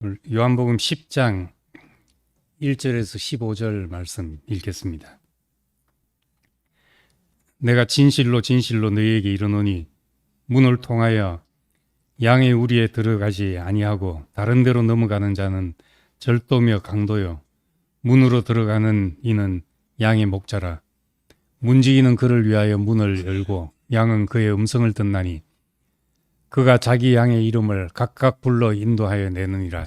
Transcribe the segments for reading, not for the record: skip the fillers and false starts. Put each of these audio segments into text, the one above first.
요한복음 10장 1절에서 15절 말씀 읽겠습니다. 내가 진실로 진실로 너희에게 이르노니 문을 통하여 양의 우리에 들어가지 아니하고 다른 데로 넘어가는 자는 절도며 강도요 문으로 들어가는 이는 양의 목자라. 문지기는 그를 위하여 문을 열고 양은 그의 음성을 듣나니 그가 자기 양의 이름을 각각 불러 인도하여 내느니라.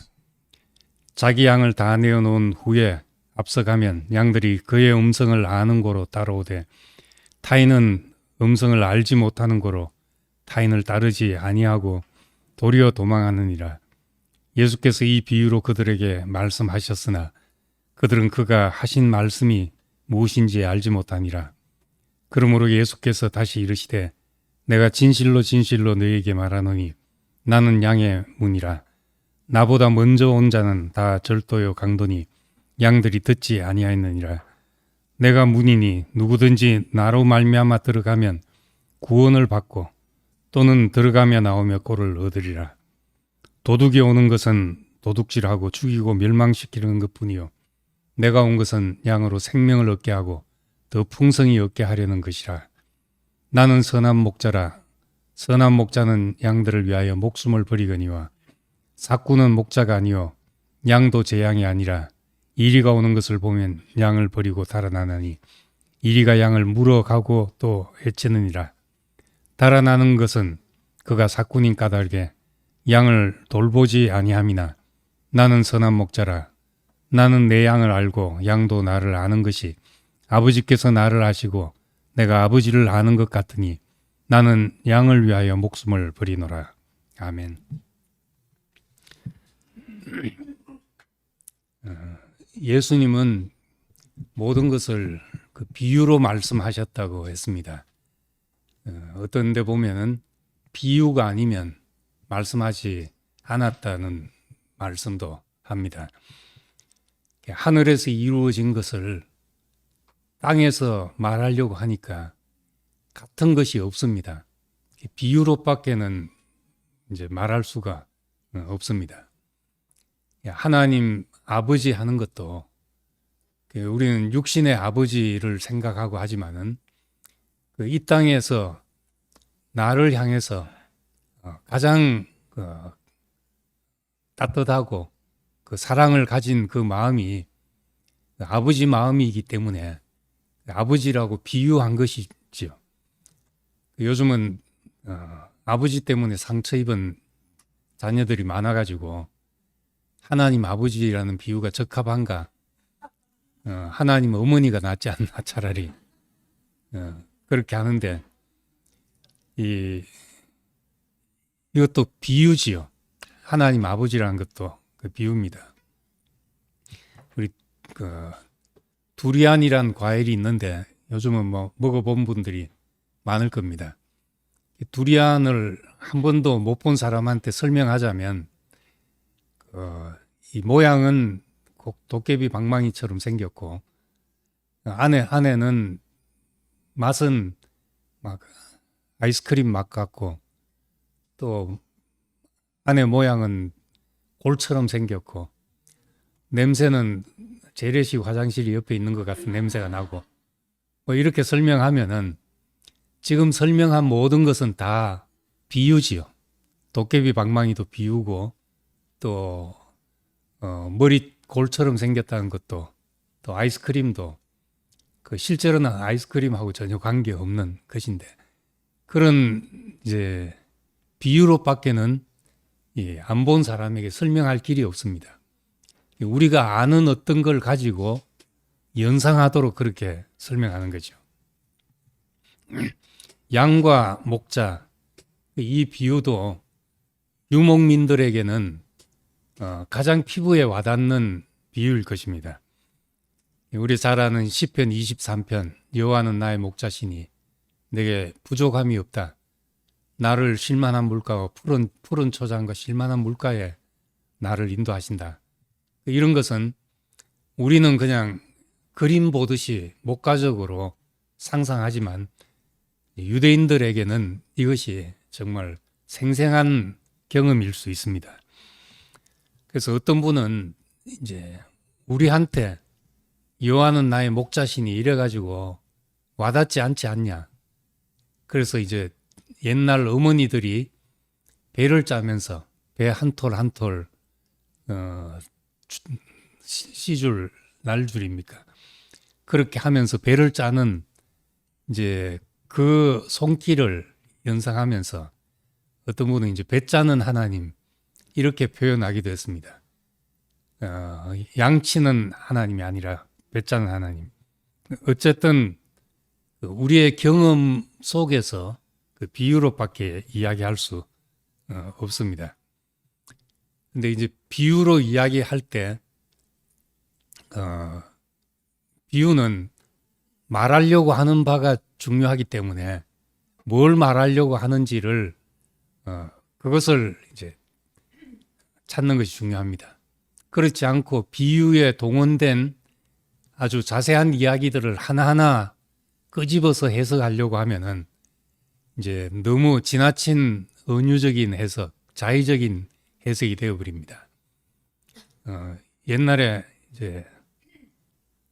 자기 양을 다 내어놓은 후에 앞서가면 양들이 그의 음성을 아는 고로 따라오되 타인은 음성을 알지 못하는 고로 타인을 따르지 아니하고 도리어 도망하느니라. 예수께서 이 비유로 그들에게 말씀하셨으나 그들은 그가 하신 말씀이 무엇인지 알지 못하니라. 그러므로 예수께서 다시 이르시되 내가 진실로 진실로 너희에게 말하노니 나는 양의 문이라. 나보다 먼저 온 자는 다 절도요 강도니 양들이 듣지 아니하였느니라. 내가 문이니 누구든지 나로 말미암아 들어가면 구원을 받고 또는 들어가며 나오며 꼴을 얻으리라. 도둑이 오는 것은 도둑질하고 죽이고 멸망시키는 것뿐이요 내가 온 것은 양으로 생명을 얻게 하고 더 풍성히 얻게 하려는 것이라. 나는 선한 목자라. 선한 목자는 양들을 위하여 목숨을 버리거니와 삭구는 목자가 아니요 양도 제 양이 아니라 이리가 오는 것을 보면 양을 버리고 달아나느니 이리가 양을 물어가고 또 해치느니라. 달아나는 것은 그가 삭구님 까닭에 양을 돌보지 아니함이나 나는 선한 목자라. 나는 내 양을 알고 양도 나를 아는 것이 아버지께서 나를 아시고 내가 아버지를 아는 것 같으니 나는 양을 위하여 목숨을 버리노라. 아멘. 예수님은 모든 것을 그 비유로 말씀하셨다고 했습니다. 어떤 데 보면은 비유가 아니면 말씀하지 않았다는 말씀도 합니다. 하늘에서 이루어진 것을 땅에서 말하려고 하니까 같은 것이 없습니다. 비유로밖에는 이제 말할 수가 없습니다. 하나님 아버지 하는 것도 우리는 육신의 아버지를 생각하고 하지만은 이 땅에서 나를 향해서 가장 따뜻하고 그 사랑을 가진 그 마음이 아버지 마음이기 때문에 아버지라고 비유한 것이지요. 요즘은 아버지 때문에 상처 입은 자녀들이 많아가지고 하나님 아버지라는 비유가 적합한가? 하나님 어머니가 낫지 않나 차라리 그렇게 하는데 이것도 비유지요. 하나님 아버지라는 것도 그 비유입니다. 우리 두리안이란 과일이 있는데 요즘은 뭐 먹어본 분들이 많을 겁니다. 두리안을 한 번도 못 본 사람한테 설명하자면 이 모양은 도깨비 방망이처럼 생겼고 안에는 맛은 막 아이스크림 맛 같고 또 안에 모양은 골처럼 생겼고 냄새는 재래식 화장실이 옆에 있는 것 같은 냄새가 나고 뭐 이렇게 설명하면은 지금 설명한 모든 것은 다 비유지요. 도깨비 방망이도 비유고 또 머리 골처럼 생겼다는 것도 또 아이스크림도 그 실제로는 아이스크림하고 전혀 관계없는 것인데 그런 이제 비유로밖에는 안 본 사람에게 설명할 길이 없습니다. 우리가 아는 어떤 걸 가지고 연상하도록 그렇게 설명하는 거죠. 양과 목자 이 비유도 유목민들에게는 가장 피부에 와닿는 비유일 것입니다. 우리 잘 아는 시편 23편 여호와는 나의 목자시니 내게 부족함이 없다. 나를 쉴만한 물가와 푸른 초장과 쉴만한 물가에 나를 인도하신다. 이런 것은 우리는 그냥 그림 보듯이 목가적으로 상상하지만 유대인들에게는 이것이 정말 생생한 경험일 수 있습니다. 그래서 어떤 분은 이제 우리한테 여호와는 나의 목자시니 이래가지고 와닿지 않지 않냐. 그래서 이제 옛날 어머니들이 배를 짜면서 배 한 톨 한 톨 씨줄 날줄입니까? 그렇게 하면서 배를 짜는 이제 그 손길을 연상하면서 어떤 분은 이제 배 짜는 하나님 이렇게 표현하기도 했습니다. 양치는 하나님이 아니라 배 짜는 하나님. 어쨌든 우리의 경험 속에서 그 비유로밖에 이야기할 수 없습니다. 근데 이제 비유로 이야기할 때 비유는 말하려고 하는 바가 중요하기 때문에 뭘 말하려고 하는지를 그것을 이제 찾는 것이 중요합니다. 그렇지 않고 비유에 동원된 아주 자세한 이야기들을 하나하나 끄집어서 해석하려고 하면은 이제 너무 지나친 은유적인 해석, 자의적인 해석이 되어버립니다. 옛날에 이제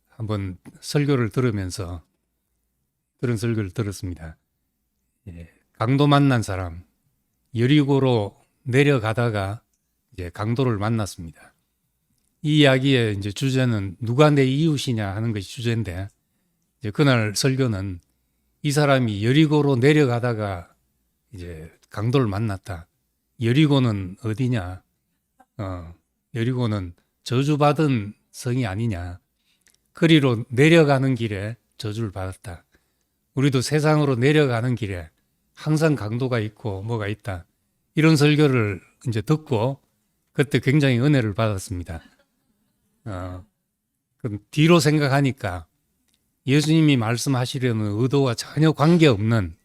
한번 설교를 들으면서 그런 설교를 들었습니다. 강도 만난 사람, 여리고로 내려가다가 이제 강도를 만났습니다. 이 이야기의 이제 주제는 누가 내 이웃이냐 하는 것이 주제인데, 이제 그날 설교는 이 사람이 여리고로 내려가다가 이제 강도를 만났다. 여리고는 어디냐? 여리고는 저주받은 성이 아니냐? 그리로 내려가는 길에 저주를 받았다. 우리도 세상으로 내려가는 길에 항상 강도가 있고 뭐가 있다. 이런 설교를 이제 듣고 그때 굉장히 은혜를 받았습니다. 그럼 뒤로 생각하니까 예수님이 말씀하시려는 의도와 전혀 관계없는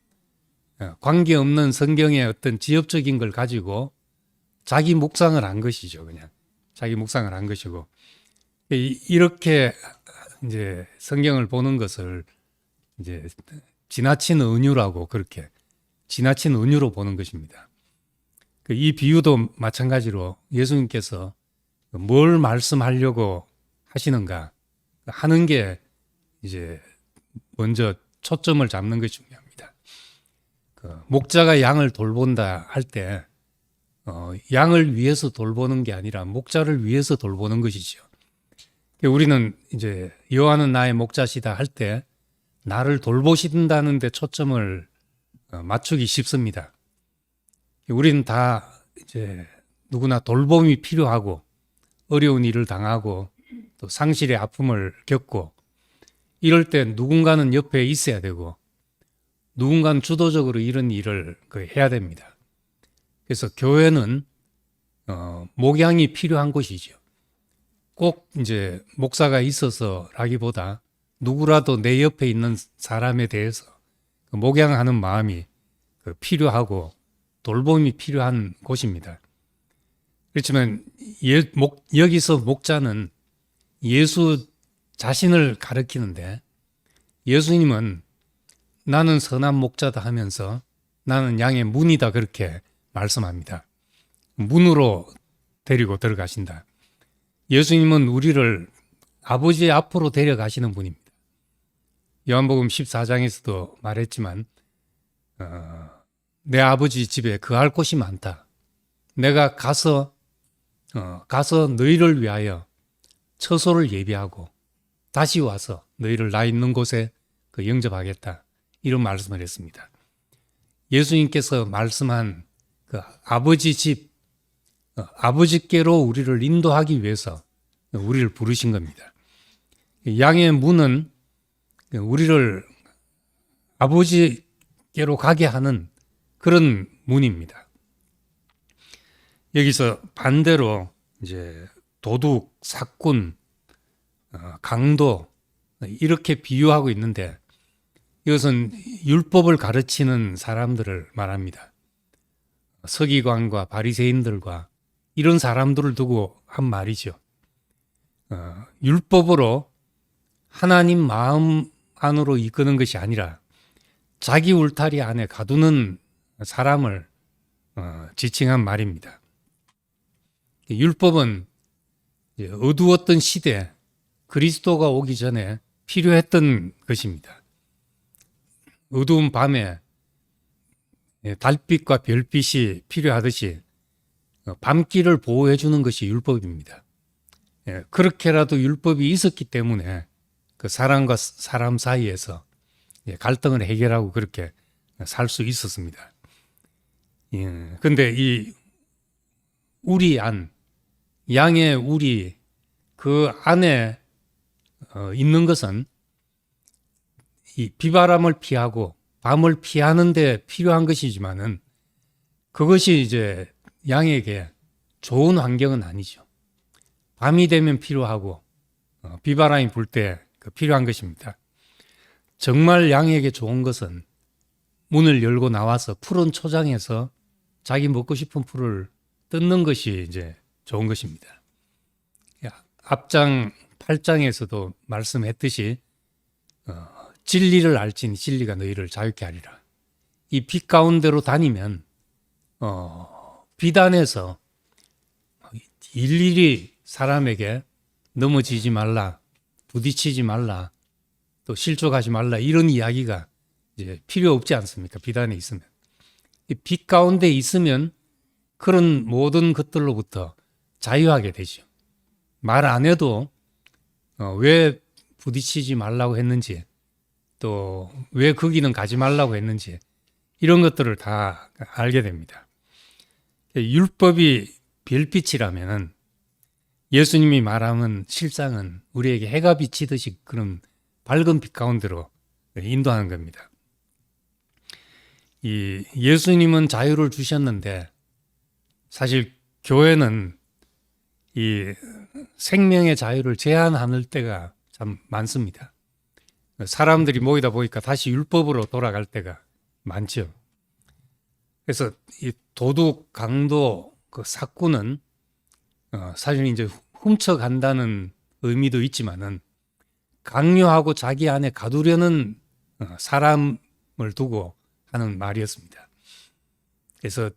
성경의 어떤 지엽적인 걸 가지고 자기 묵상을 한 것이죠. 그냥 자기 묵상을 한 것이고, 이렇게 이제 성경을 보는 것을 이제 지나친 은유라고, 그렇게 지나친 은유로 보는 것입니다. 이 비유도 마찬가지로 예수님께서 뭘 말씀하려고 하시는가 하는 게 이제 먼저 초점을 잡는 것이 중요합니다. 목자가 양을 돌본다 할 때 양을 위해서 돌보는 게 아니라 목자를 위해서 돌보는 것이죠. 우리는 이제 여호와는 나의 목자시다 할 때 나를 돌보신다는 데 초점을 맞추기 쉽습니다. 우리는 다 이제 누구나 돌봄이 필요하고 어려운 일을 당하고 또 상실의 아픔을 겪고 이럴 때 누군가는 옆에 있어야 되고 누군가는 주도적으로 이런 일을 해야 됩니다. 그래서 교회는 목양이 필요한 곳이죠. 꼭 이제 목사가 있어서라기보다 누구라도 내 옆에 있는 사람에 대해서 목양하는 마음이 필요하고 돌봄이 필요한 곳입니다. 그렇지만 여기서 목자는 예수 자신을 가리키는데 예수님은 나는 선한 목자다 하면서 나는 양의 문이다 그렇게 말씀합니다. 문으로 데리고 들어가신다. 예수님은 우리를 아버지의 앞으로 데려가시는 분입니다. 요한복음 14장에서도 말했지만 내 아버지 집에 거할 곳이 많다. 내가 가서 너희를 위하여 처소를 예비하고 다시 와서 너희를 나 있는 곳에 영접하겠다. 이런 말씀을 했습니다. 예수님께서 말씀한 그 아버지 집, 아버지께로 우리를 인도하기 위해서 우리를 부르신 겁니다. 양의 문은 우리를 아버지께로 가게 하는 그런 문입니다. 여기서 반대로 이제 도둑, 사꾼, 강도 이렇게 비유하고 있는데 이것은 율법을 가르치는 사람들을 말합니다. 서기관과 바리새인들과 이런 사람들을 두고 한 말이죠. 율법으로 하나님 마음 안으로 이끄는 것이 아니라 자기 울타리 안에 가두는 사람을 지칭한 말입니다. 율법은 이제 어두웠던 시대, 그리스도가 오기 전에 필요했던 것입니다. 어두운 밤에 달빛과 별빛이 필요하듯이 밤길을 보호해 주는 것이 율법입니다. 그렇게라도 율법이 있었기 때문에 그 사람과 사람 사이에서 갈등을 해결하고 그렇게 살 수 있었습니다. 근데 이 우리 안, 양의 우리 그 안에 있는 것은 이 비바람을 피하고 밤을 피하는 데 필요한 것이지만은 그것이 이제 양에게 좋은 환경은 아니죠. 밤이 되면 필요하고 비바람이 불 때 필요한 것입니다. 정말 양에게 좋은 것은 문을 열고 나와서 푸른 초장에서 자기 먹고 싶은 풀을 뜯는 것이 이제 좋은 것입니다. 앞장 8장에서도 말씀했듯이 진리를 알지니 진리가 너희를 자유케 하리라. 이 빛 가운데로 다니면 비단에서 일일이 사람에게 넘어지지 말라, 부딪히지 말라, 또 실족하지 말라 이런 이야기가 이제 필요 없지 않습니까? 비단에 있으면. 이 빛 가운데 있으면 그런 모든 것들로부터 자유하게 되죠. 말 안 해도 왜 부딪히지 말라고 했는지, 또 왜 거기는 가지 말라고 했는지 이런 것들을 다 알게 됩니다. 율법이 별빛이라면은 예수님이 말하는 실상은 우리에게 해가 비치듯이 그런 밝은 빛 가운데로 인도하는 겁니다. 이 예수님은 자유를 주셨는데 사실 교회는 이 생명의 자유를 제한하는 때가 참 많습니다. 사람들이 모이다 보니까 다시 율법으로 돌아갈 때가 많죠. 그래서 이 도둑, 강도, 그 사꾼은 사실 이제 훔쳐간다는 의미도 있지만은 강요하고 자기 안에 가두려는 사람을 두고 하는 말이었습니다. 그래서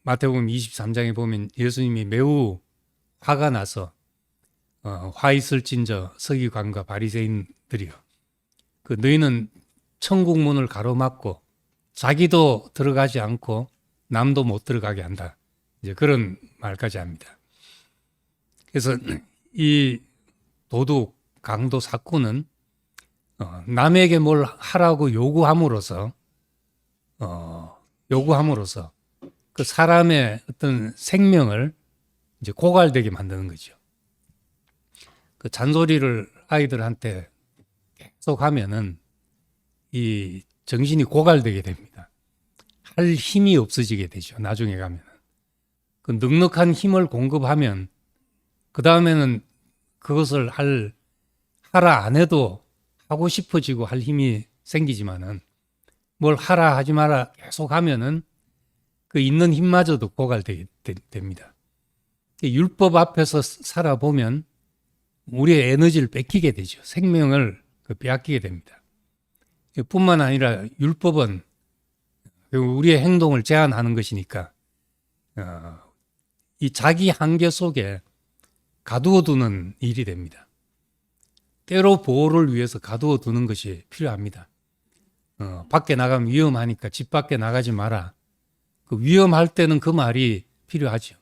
마태복음 23장에 보면 예수님이 매우 화가 나서 화 있을진저 서기관과 바리새인들이요, 그 너희는 천국 문을 가로막고 자기도 들어가지 않고 남도 못 들어가게 한다, 이제 그런 말까지 합니다. 그래서 이 도둑, 강도, 사꾼은 남에게 뭘 하라고 요구함으로써 그 사람의 어떤 생명을 이제 고갈되게 만드는 거죠. 그 잔소리를 아이들한테 계속 하면은 이 정신이 고갈되게 됩니다. 할 힘이 없어지게 되죠. 나중에 가면은. 그 넉넉한 힘을 공급하면 그 다음에는 그것을 하라 안 해도 하고 싶어지고 할 힘이 생기지만은 뭘 하라 하지 마라 계속 하면은 그 있는 힘마저도 고갈되게 됩니다. 율법 앞에서 살아보면 우리의 에너지를 뺏기게 되죠. 생명을 빼앗기게 됩니다. 뿐만 아니라 율법은 우리의 행동을 제한하는 것이니까 이 자기 한계 속에 가두어 두는 일이 됩니다. 때로 보호를 위해서 가두어 두는 것이 필요합니다. 밖에 나가면 위험하니까 집 밖에 나가지 마라. 그 위험할 때는 그 말이 필요하죠.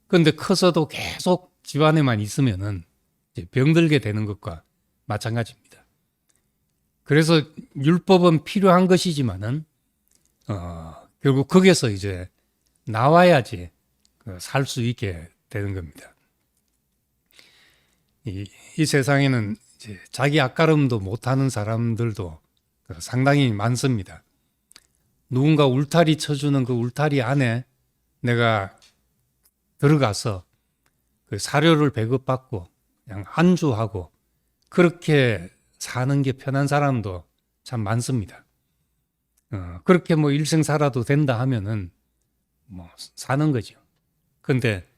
그런데 커서도 계속 집 안에만 있으면은 이제 병들게 되는 것과 마찬가지입니다. 그래서 율법은 필요한 것이지만은 결국 거기에서 이제 나와야지 살 수 있게 되는 겁니다. 이 세상에는 이제 자기 앞가름도 못하는 사람들도 상당히 많습니다. 누군가 울타리 쳐주는 그 울타리 안에 내가 들어가서 그 사료를 배급받고 그냥 안주하고 그렇게 사는 게 편한 사람도 참 많습니다. 그렇게 뭐 일생 살아도 된다 하면은 뭐 사는 거죠. 근데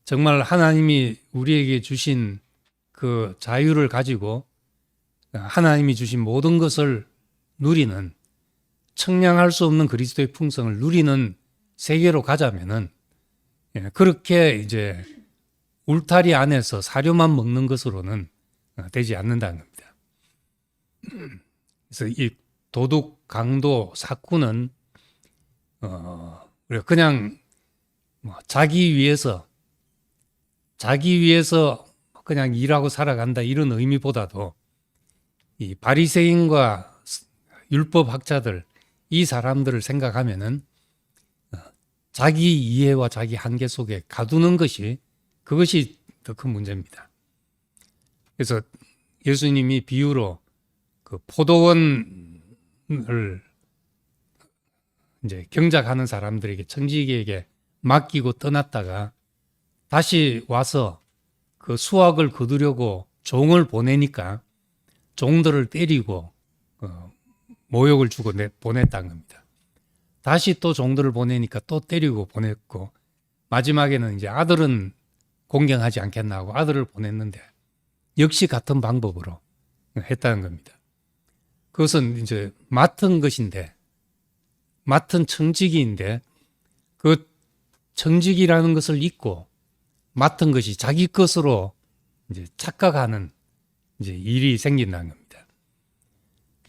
정말 하나님이 우리에게 주신 그 자유를 가지고 하나님이 주신 모든 것을 누리는, 청량할 수 없는 그리스도의 풍성을 누리는 세계로 가자면은 예, 그렇게 이제 울타리 안에서 사료만 먹는 것으로는 되지 않는다는 겁니다. 그래서 이 도둑, 강도, 사쿠는 그냥 뭐 자기 위해서 그냥 일하고 살아간다 이런 의미보다도 이 바리새인과 율법학자들 이 사람들을 생각하면은 자기 이해와 자기 한계 속에 가두는 것이 그것이 더 큰 문제입니다. 그래서 예수님이 비유로 그 포도원을 이제 경작하는 사람들에게 청지기에게 맡기고 떠났다가 다시 와서 그 수확을 거두려고 종을 보내니까 종들을 때리고 모욕을 주고 보냈다는 겁니다. 다시 또 종들을 보내니까 또 때리고 보냈고 마지막에는 이제 아들은 공경하지 않겠나 하고 아들을 보냈는데 역시 같은 방법으로 했다는 겁니다. 그것은 이제 맡은 것인데 맡은 청지기인데 그 청지기라는 것을 잊고 맡은 것이 자기 것으로 이제 착각하는 이제 일이 생긴다는 겁니다.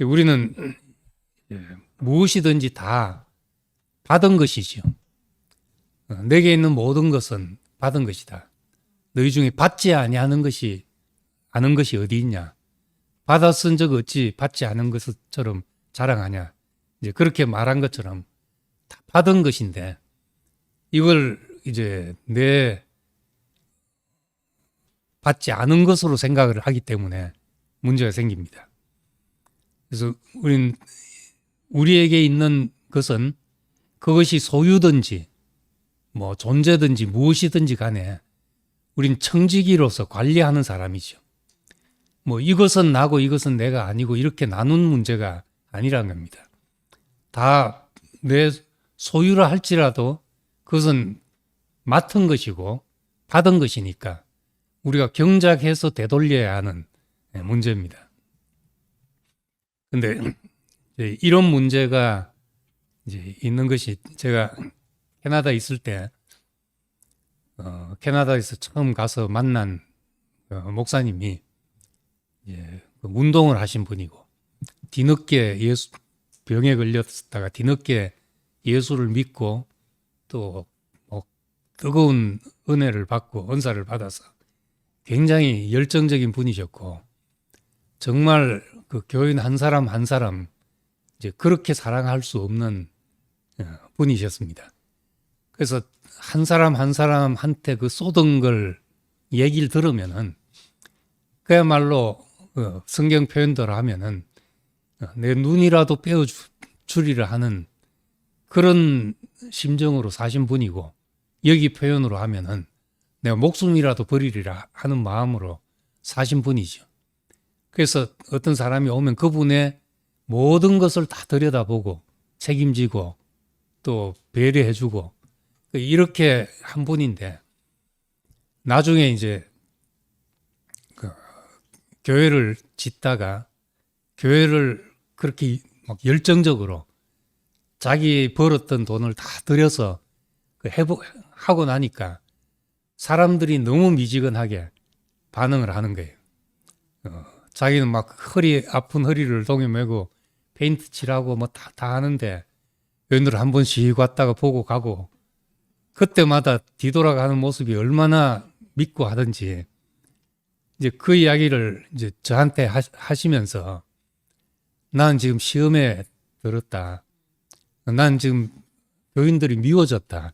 우리는 무엇이든지 다 받은 것이지요. 내게 있는 모든 것은 받은 것이다. 너희 중에 받지 아니하는 것이 아는 것이 어디 있냐? 받았은 적 어찌 받지 않은 것처럼 자랑하냐? 이제 그렇게 말한 것처럼 다 받은 것인데 이걸 이제 내 받지 않은 것으로 생각을 하기 때문에 문제가 생깁니다. 그래서 우리에게 있는 것은 그것이 소유든지 뭐 존재든지 무엇이든지 간에 우린 청지기로서 관리하는 사람이죠. 뭐 이것은 나고 이것은 내가 아니고 이렇게 나눈 문제가 아니라는 겁니다. 다 내 소유라 할지라도 그것은 맡은 것이고 받은 것이니까 우리가 경작해서 되돌려야 하는 문제입니다. 근데 이런 문제가 이제 있는 것이 제가 캐나다에 있을 때 캐나다에서 처음 가서 만난 목사님이 운동을 하신 분이고 뒤늦게 병에 걸렸다가 뒤늦게 예수를 믿고 또 뜨거운 은혜를 받고 은사를 받아서 굉장히 열정적인 분이셨고 정말 그 교인 한 사람 한 사람 이제 그렇게 사랑할 수 없는 분이셨습니다. 그래서 한 사람 한 사람한테 그 쏟은 걸 얘기를 들으면은 그야말로 성경 표현대로 하면은 내 눈이라도 빼어주리라 하는 그런 심정으로 사신 분이고 여기 표현으로 하면은 내가 목숨이라도 버리리라 하는 마음으로 사신 분이죠. 그래서 어떤 사람이 오면 그분의 모든 것을 다 들여다보고 책임지고 또 배려해주고 이렇게 한 분인데 나중에 이제 교회를 짓다가 교회를 그렇게 막 열정적으로 자기 벌었던 돈을 다 들여서 하고 나니까 사람들이 너무 미지근하게 반응을 하는 거예요. 자기는 막 아픈 허리를 동여매고 페인트 칠하고 뭐 다 하는데 교인들 한 번씩 왔다가 보고 가고 그때마다 뒤돌아가는 모습이 얼마나 믿고 하든지 이제 그 이야기를 이제 저한테 하시면서 난 지금 시험에 들었다. 난 지금 교인들이 미워졌다.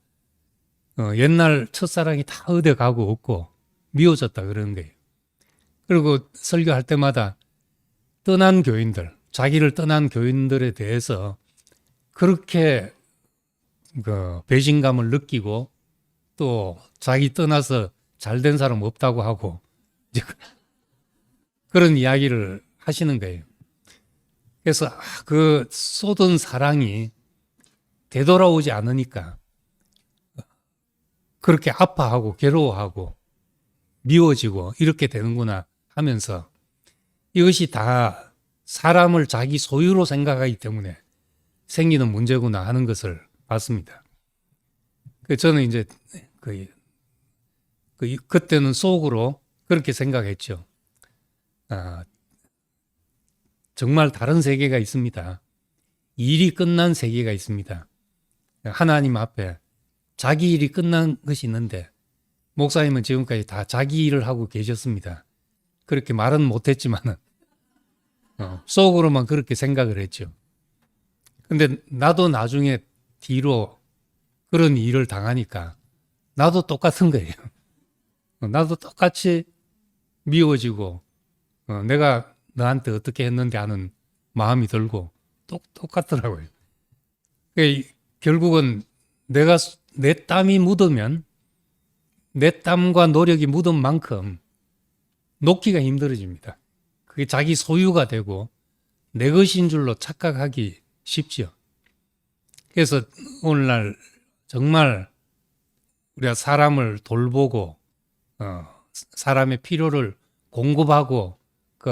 옛날 첫사랑이 다 어디 가고 없고 미워졌다 그러는 거예요. 그리고 설교할 때마다 떠난 교인들, 자기를 떠난 교인들에 대해서 그렇게 배신감을 느끼고 또 자기 떠나서 잘된 사람 없다고 하고 이제 그런 이야기를 하시는 거예요. 그래서 그 쏟은 사랑이 되돌아오지 않으니까 그렇게 아파하고 괴로워하고 미워지고 이렇게 되는구나 하면서 이것이 다 사람을 자기 소유로 생각하기 때문에 생기는 문제구나 하는 것을 봤습니다. 저는 이제 그때는 속으로 그렇게 생각했죠. 정말 다른 세계가 있습니다. 일이 끝난 세계가 있습니다. 하나님 앞에 자기 일이 끝난 것이 있는데 목사님은 지금까지 다 자기 일을 하고 계셨습니다. 그렇게 말은 못했지만은 속으로만 그렇게 생각을 했죠. 근데 나도 나중에 뒤로 그런 일을 당하니까 나도 똑같은 거예요. 나도 똑같이 미워지고 내가 너한테 어떻게 했는데 하는 마음이 들고 똑같더라고요. 결국은 내가 내 땀이 묻으면 내 땀과 노력이 묻은 만큼 놓기가 힘들어집니다. 그게 자기 소유가 되고 내 것인 줄로 착각하기 쉽죠. 그래서 오늘날 정말 우리가 사람을 돌보고 사람의 필요를 공급하고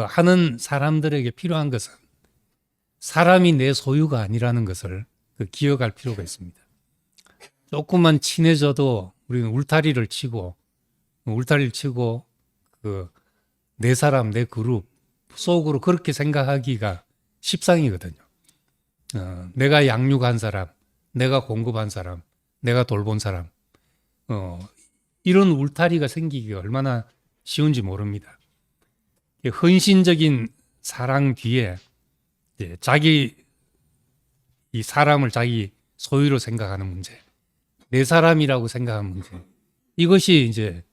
하는 사람들에게 필요한 것은 사람이 내 소유가 아니라는 것을 기억할 필요가 있습니다. 조금만 친해져도 우리는 울타리를 치고 내 사람, 내 그룹 속으로 그렇게 생각하기가 십상이거든요. 내가 양육한 사람, 내가 공급한 사람, 내가 돌본 사람, 이런 울타리가 생기기가 얼마나 쉬운지 모릅니다. 헌신적인 사랑 뒤에 이 사람을 자기 소유로 생각하는 문제, 내 사람이라고 생각하는 문제, 이것이 이제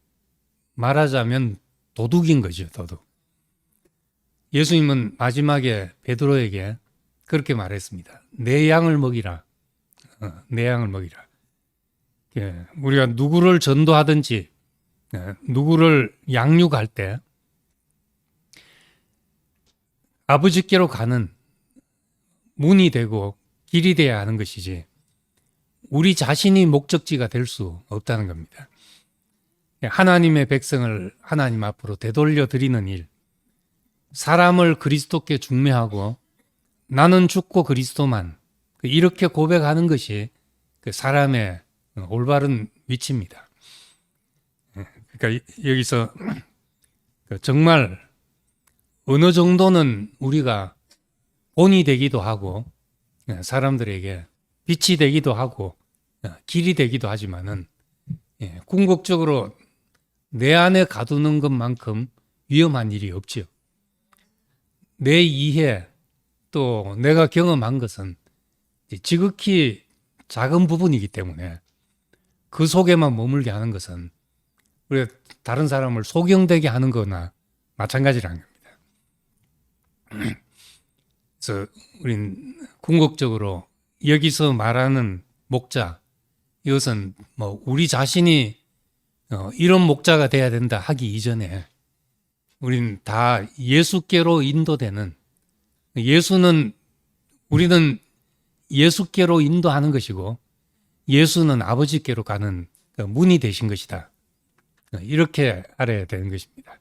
말하자면 도둑인 거죠, 도둑. 예수님은 마지막에 베드로에게 그렇게 말했습니다. 내 양을 먹이라. 내 양을 먹이라. 우리가 누구를 전도하든지 누구를 양육할 때 아버지께로 가는 문이 되고 길이 되어야 하는 것이지 우리 자신이 목적지가 될 수 없다는 겁니다. 하나님의 백성을 하나님 앞으로 되돌려 드리는 일, 사람을 그리스도께 중매하고 나는 죽고 그리스도만, 이렇게 고백하는 것이 사람의 올바른 위치입니다. 그러니까 여기서 정말 어느 정도는 우리가 본이 되기도 하고 사람들에게 빛이 되기도 하고 길이 되기도 하지만은 궁극적으로 내 안에 가두는 것만큼 위험한 일이 없지요. 내 이해 또 내가 경험한 것은 지극히 작은 부분이기 때문에 그 속에만 머물게 하는 것은 우리가 다른 사람을 소경되게 하는 거나 마찬가지라는 겁니다. 그래서 우린 궁극적으로 여기서 말하는 목자, 이것은 우리 자신이 이런 목자가 돼야 된다 하기 이전에 우린 다 예수께로 인도되는, 우리는 예수께로 인도하는 것이고 예수는 아버지께로 가는 문이 되신 것이다. 이렇게 알아야 되는 것입니다.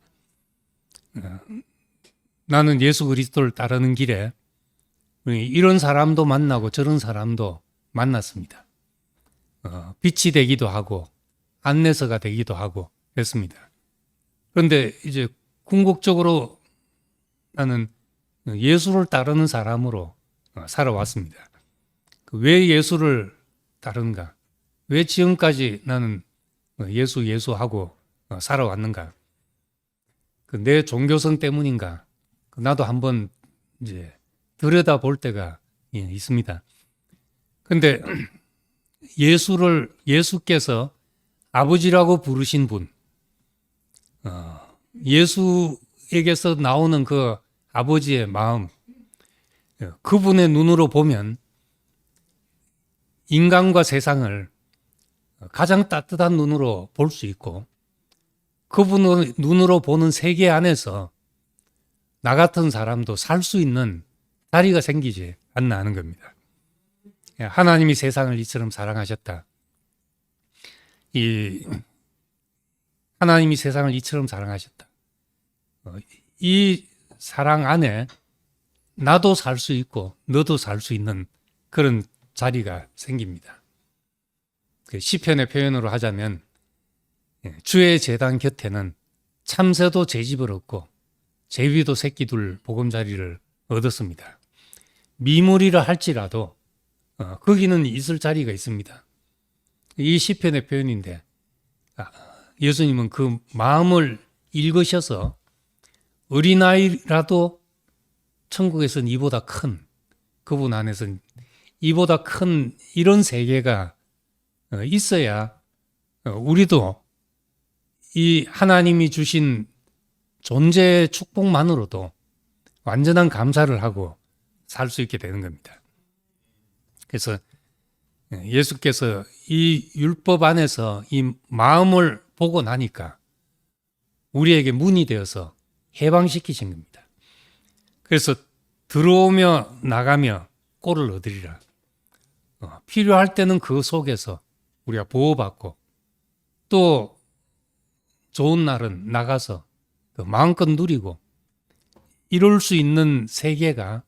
나는 예수 그리스도를 따르는 길에 이런 사람도 만나고 저런 사람도 만났습니다. 빛이 되기도 하고 안내서가 되기도 하고 그랬습니다. 그런데 이제 궁극적으로 나는 예수를 따르는 사람으로 살아왔습니다. 왜 예수를 따르는가? 왜 지금까지 나는 예수하고 살아왔는가? 내 종교성 때문인가? 나도 한번 이제 들여다볼 때가 있습니다. 근데 예수께서 아버지라고 부르신 분, 예수에게서 나오는 그 아버지의 마음, 그분의 눈으로 보면 인간과 세상을 가장 따뜻한 눈으로 볼 수 있고 그분의 눈으로 보는 세계 안에서 나 같은 사람도 살 수 있는 자리가 생기지 않나 하는 겁니다. 하나님이 세상을 이처럼 사랑하셨다. 하나님이 세상을 이처럼 사랑하셨다. 이 사랑 안에 나도 살 수 있고 너도 살 수 있는 그런 자리가 생깁니다. 시편의 표현으로 하자면 주의 제단 곁에는 참새도 제집을 얻고 제비도 새끼 둘 보금자리를 얻었습니다. 미물이라 할지라도 거기는 있을 자리가 있습니다. 이 시편의 표현인데 예수님은 그 마음을 읽으셔서 어린아이라도 천국에서는 이보다 큰, 그분 안에서는 이보다 큰 이런 세계가 있어야 우리도 이 하나님이 주신 존재의 축복만으로도 완전한 감사를 하고 살 수 있게 되는 겁니다. 그래서 예수께서 이 율법 안에서 이 마음을 보고 나니까 우리에게 문이 되어서 해방시키신 겁니다. 그래서 들어오며 나가며 꼴을 얻으리라. 필요할 때는 그 속에서 우리가 보호받고 또 좋은 날은 나가서 마음껏 누리고 이룰 수 있는 세계가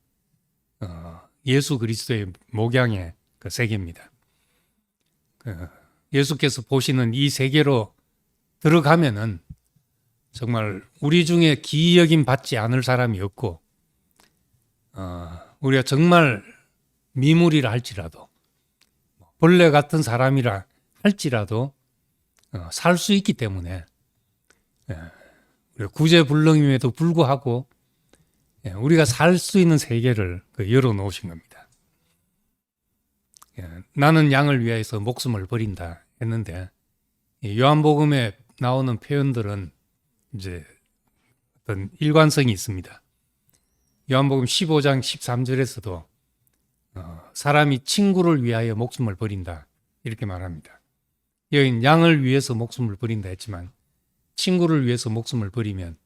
예수 그리스도의 목양의 그 세계입니다. 예수께서 보시는 이 세계로 들어가면은 정말 우리 중에 기이 여김 받지 않을 사람이 없고 우리가 정말 미물이라 할지라도 벌레 같은 사람이라 할지라도 살 수 있기 때문에 구제불능임에도 불구하고 우리가 살 수 있는 세계를 열어놓으신 겁니다. 나는 양을 위하여서 목숨을 버린다 했는데 요한복음에 나오는 표현들은 이제 어떤 일관성이 있습니다. 요한복음 15장 13절에서도 사람이 친구를 위하여 목숨을 버린다 이렇게 말합니다. 여긴 양을 위해서 목숨을 버린다 했지만 친구를 위해서 목숨을 버리면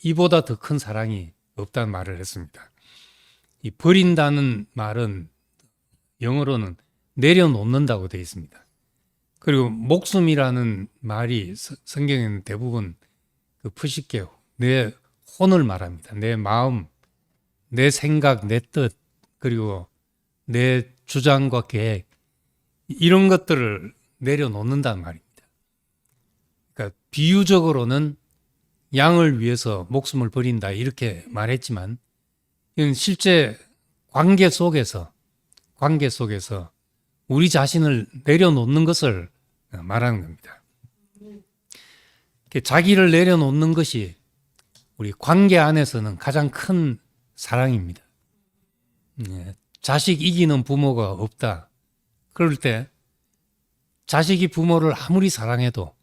이보다 더 큰 사랑이 없다는 말을 했습니다. 이 버린다는 말은 영어로는 내려놓는다고 되어 있습니다. 그리고 목숨이라는 말이 성경에는 대부분 푸시케 내 혼을 말합니다. 내 마음, 내 생각, 내 뜻, 그리고 내 주장과 계획 이런 것들을 내려놓는다는 말입니다. 그러니까 비유적으로는 양을 위해서 목숨을 버린다 이렇게 말했지만 이건 실제 관계 속에서 우리 자신을 내려놓는 것을 말하는 겁니다. 자기를 내려놓는 것이 우리 관계 안에서는 가장 큰 사랑입니다. 자식 이기는 부모가 없다. 그럴 때 자식이 부모를 아무리 사랑해도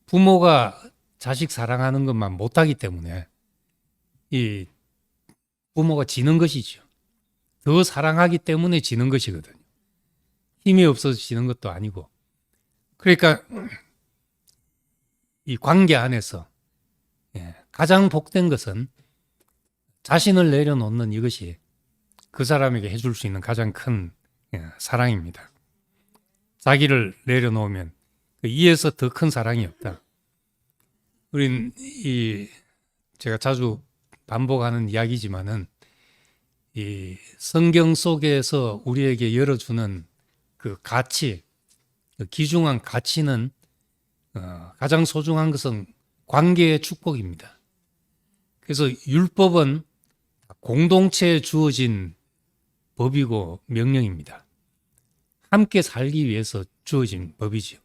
부모가 자식 사랑하는 것만 못하기 때문에 이 부모가 지는 것이죠. 더 사랑하기 때문에 지는 것이거든요. 힘이 없어서 지는 것도 아니고. 그러니까 이 관계 안에서 가장 복된 것은 자신을 내려놓는 이것이 그 사람에게 해줄 수 있는 가장 큰 사랑입니다. 자기를 내려놓으면 이에서 더 큰 사랑이 없다. 우린 제가 자주 반복하는 이야기지만은 이 성경 속에서 우리에게 열어주는 그 가치, 그 귀중한 가치는 가장 소중한 것은 관계의 축복입니다. 그래서 율법은 공동체에 주어진 법이고 명령입니다. 함께 살기 위해서 주어진 법이죠.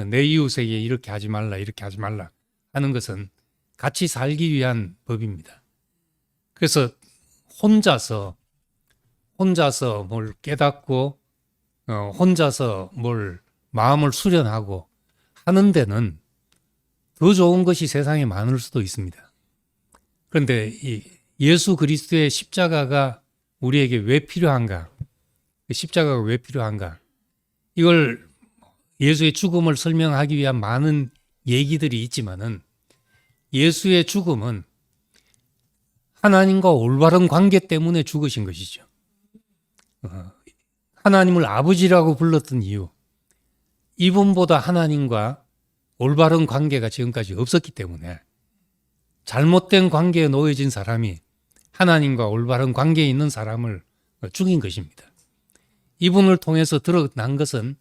내 이웃에게 이렇게 하지 말라, 이렇게 하지 말라 하는 것은 같이 살기 위한 법입니다. 그래서 혼자서 뭘 깨닫고 혼자서 뭘 마음을 수련하고 하는 데는 더 좋은 것이 세상에 많을 수도 있습니다. 그런데 이 예수 그리스도의 십자가가 우리에게 왜 필요한가? 십자가가 왜 필요한가? 이걸 예수의 죽음을 설명하기 위한 많은 얘기들이 있지만은 예수의 죽음은 하나님과 올바른 관계 때문에 죽으신 것이죠. 하나님을 아버지라고 불렀던 이유, 이분보다 하나님과 올바른 관계가 지금까지 없었기 때문에 잘못된 관계에 놓여진 사람이 하나님과 올바른 관계에 있는 사람을 죽인 것입니다. 이분을 통해서 드러난 것은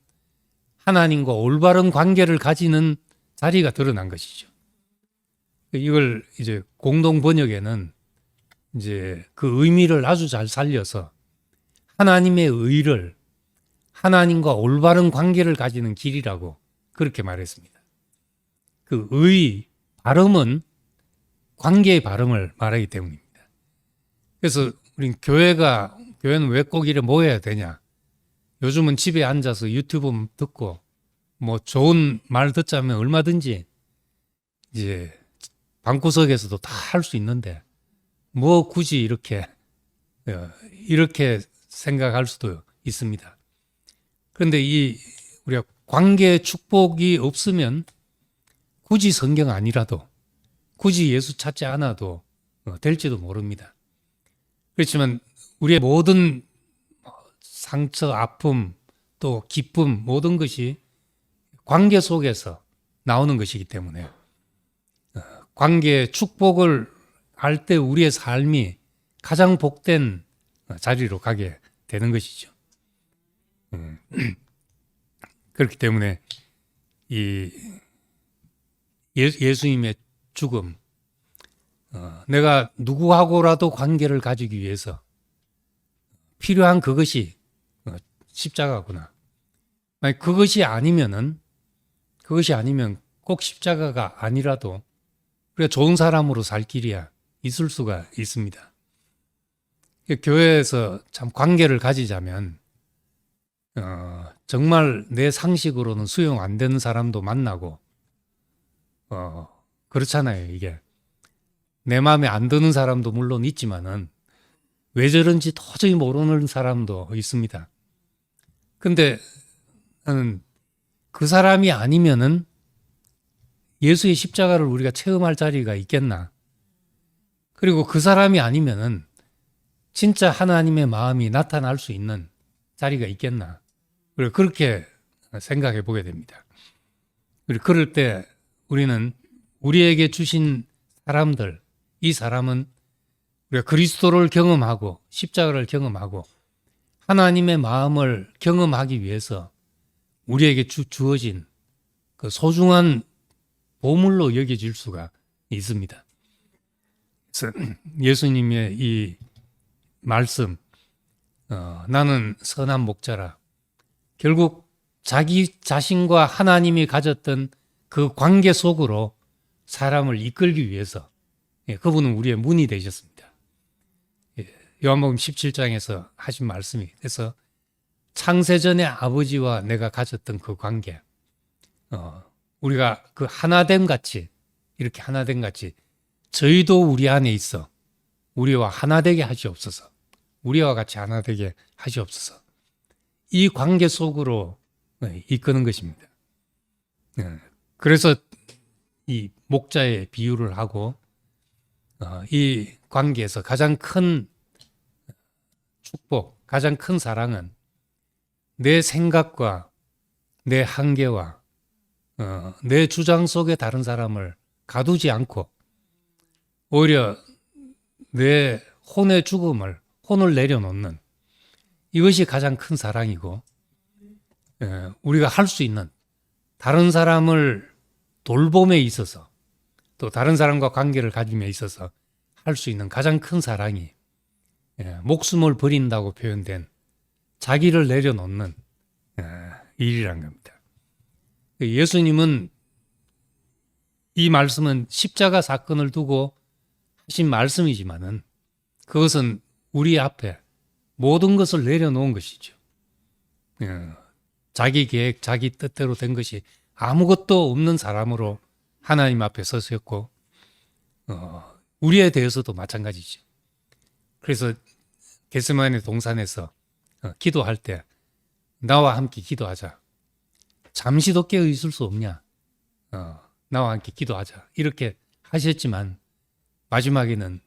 하나님과 올바른 관계를 가지는 자리가 드러난 것이죠. 이걸 이제 공동 번역에는 이제 그 의미를 아주 잘 살려서 하나님의 의를 하나님과 올바른 관계를 가지는 길이라고 그렇게 말했습니다. 그 의 발음은 관계의 발음을 말하기 때문입니다. 그래서 우린 교회는 왜 꼭 이래 모여야 되냐? 요즘은 집에 앉아서 유튜브 듣고 뭐 좋은 말 듣자면 얼마든지 이제 방구석에서도 다 할 수 있는데 뭐 굳이 이렇게 생각할 수도 있습니다. 그런데 우리가 관계의 축복이 없으면 굳이 성경 아니라도 굳이 예수 찾지 않아도 될지도 모릅니다. 그렇지만 우리의 모든 상처, 아픔, 또 기쁨 모든 것이 관계 속에서 나오는 것이기 때문에 관계의 축복을 할 때 우리의 삶이 가장 복된 자리로 가게 되는 것이죠. 그렇기 때문에 이 예수님의 죽음, 내가 누구하고라도 관계를 가지기 위해서 필요한 그것이 십자가구나. 만약 그것이 아니면 꼭 십자가가 아니라도 우리가 좋은 사람으로 살 길이야 있을 수가 있습니다. 교회에서 참 관계를 가지자면 정말 내 상식으로는 수용 안 되는 사람도 만나고 그렇잖아요. 이게 내 마음에 안 드는 사람도 물론 있지만은 왜 저런지 도저히 모르는 사람도 있습니다. 근데 나는 그 사람이 아니면은 예수의 십자가를 우리가 체험할 자리가 있겠나? 그리고 그 사람이 아니면은 진짜 하나님의 마음이 나타날 수 있는 자리가 있겠나? 그렇게 생각해 보게 됩니다. 그리고 그럴 때 우리는 우리에게 주신 사람들, 이 사람은 우리가 그리스도를 경험하고 십자가를 경험하고 하나님의 마음을 경험하기 위해서 우리에게 주어진 그 소중한 보물로 여겨질 수가 있습니다. 그래서 예수님의 이 말씀, 나는 선한 목자라. 결국 자기 자신과 하나님이 가졌던 그 관계 속으로 사람을 이끌기 위해서 그분은 우리의 문이 되셨습니다. 요한복음 17장에서 하신 말씀이 그래서 창세전에 아버지와 내가 가졌던 그 관계, 우리가 그 하나됨 같이 이렇게 하나됨 같이 저희도 우리 안에 있어 우리와 하나되게 하시옵소서. 우리와 같이 하나되게 하시옵소서. 이 관계 속으로 이끄는 것입니다. 그래서 이 목자의 비유를 하고 이 관계에서 가장 큰 축복, 가장 큰 사랑은 내 생각과 내 한계와 내 주장 속에 다른 사람을 가두지 않고 오히려 내 혼의 죽음을 혼을 내려놓는 이것이 가장 큰 사랑이고 우리가 할 수 있는 다른 사람을 돌봄에 있어서 또 다른 사람과 관계를 가짐에 있어서 할 수 있는 가장 큰 사랑이 목숨을 버린다고 표현된 자기를 내려놓는 일이란 겁니다. 예수님은 이 말씀은 십자가 사건을 두고 하신 말씀이지만은 그것은 우리 앞에 모든 것을 내려놓은 것이죠. 자기 계획, 자기 뜻대로 된 것이 아무것도 없는 사람으로 하나님 앞에 서셨고 우리에 대해서도 마찬가지죠. 그래서 겟세마네 동산에서 기도할 때 나와 함께 기도하자. 잠시도 깨어 있을 수 없냐? 나와 함께 기도하자. 이렇게 하셨지만 마지막에는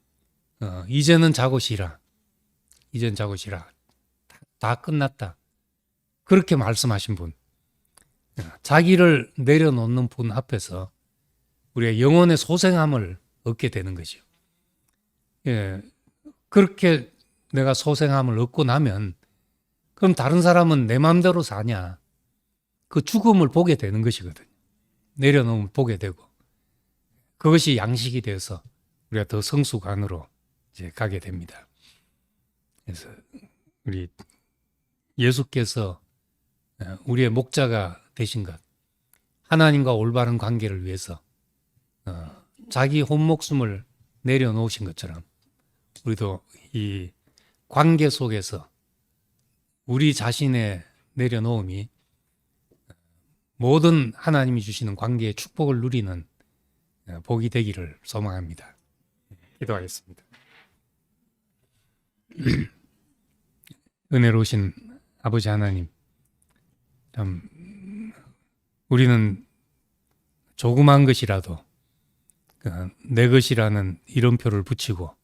이제는 자고 쉬라. 이제는 자고 쉬라. 다 끝났다. 그렇게 말씀하신 분. 자기를 내려놓는 분 앞에서 우리가 영혼의 소생함을 얻게 되는 거죠. 그렇게 내가 소생함을 얻고 나면 그럼 다른 사람은 내 마음대로 사냐? 그 죽음을 보게 되는 것이거든요. 내려놓으면 보게 되고 그것이 양식이 되어서 우리가 더 성숙안으로 이제 가게 됩니다. 그래서 우리 예수께서 우리의 목자가 되신 것, 하나님과 올바른 관계를 위해서 자기 혼목숨을 내려놓으신 것처럼 우리도 이 관계 속에서 우리 자신의 내려놓음이 모든 하나님이 주시는 관계의 축복을 누리는 복이 되기를 소망합니다. 기도하겠습니다. 은혜로우신 아버지 하나님, 참 우리는 조그만 것이라도 내 것이라는 이름표를 붙이고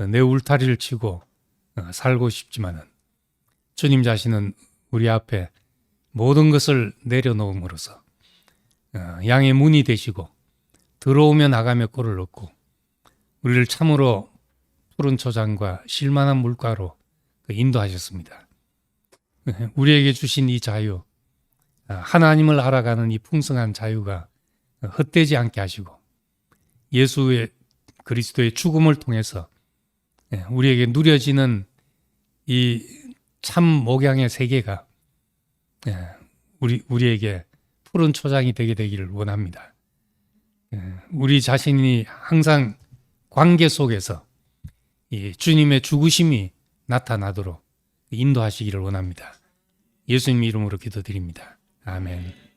내 울타리를 치고 살고 싶지만은 주님 자신은 우리 앞에 모든 것을 내려놓음으로써 양의 문이 되시고 들어오며 나가며 꼴을 얻고 우리를 참으로 푸른 초장과 실만한 물가로 인도하셨습니다. 우리에게 주신 이 자유, 하나님을 알아가는 이 풍성한 자유가 헛되지 않게 하시고 예수의 그리스도의 죽음을 통해서 우리에게 누려지는 이 참 목양의 세계가 우리에게 푸른 초장이 되게 되기를 원합니다. 우리 자신이 항상 관계 속에서 이 주님의 죽으심이 나타나도록 인도하시기를 원합니다. 예수님 이름으로 기도드립니다. 아멘.